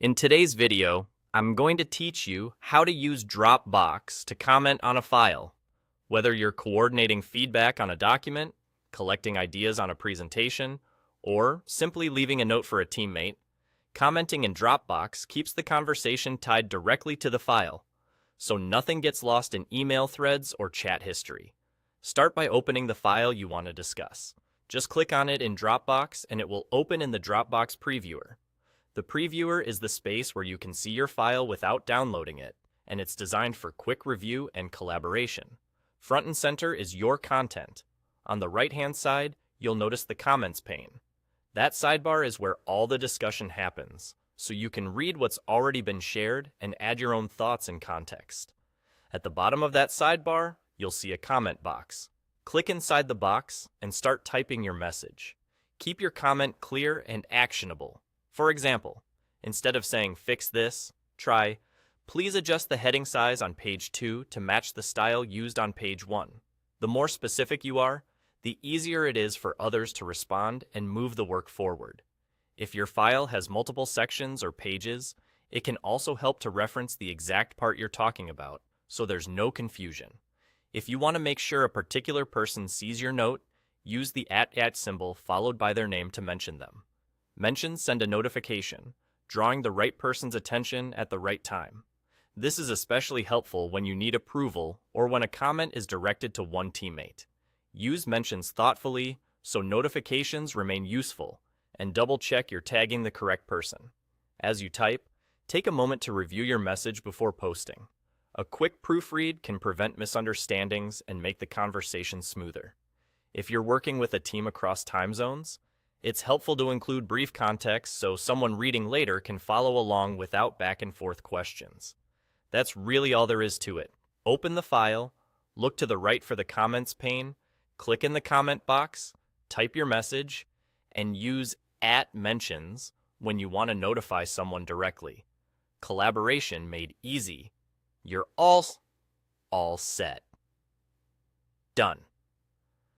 In today's video, I'm going to teach you how to use Dropbox to comment on a file. Whether you're coordinating feedback on a document, collecting ideas on a presentation, or simply leaving a note for a teammate, commenting in Dropbox keeps the conversation tied directly to the file, so nothing gets lost in email threads or chat history. Start by opening the file you want to discuss. Just click on it in Dropbox and it will open in the Dropbox previewer. The previewer is the space where you can see your file without downloading it, and it's designed for quick review and collaboration. Front and center is your content. On the right-hand side, you'll notice the comments pane. That sidebar is where all the discussion happens, so you can read what's already been shared and add your own thoughts and context. At the bottom of that sidebar, you'll see a comment box. Click inside the box and start typing your message. Keep your comment clear and actionable. For example, instead of saying "fix this," try "please adjust the heading size on page 2 to match the style used on page 1." The more specific you are, the easier it is for others to respond and move the work forward. If your file has multiple sections or pages, it can also help to reference the exact part you're talking about, so there's no confusion. If you want to make sure a particular person sees your note, use the @ symbol followed by their name to mention them. Mentions send a notification, drawing the right person's attention at the right time. This is especially helpful when you need approval or when a comment is directed to one teammate. Use mentions thoughtfully so notifications remain useful, and double-check you're tagging the correct person. As you type, take a moment to review your message before posting. A quick proofread can prevent misunderstandings and make the conversation smoother. If you're working with a team across time zones, it's helpful to include brief context so someone reading later can follow along without back-and-forth questions. That's really all there is to it. Open the file, look to the right for the comments pane, click in the comment box, type your message, and use @mentions when you want to notify someone directly. Collaboration made easy. You're all set. Done.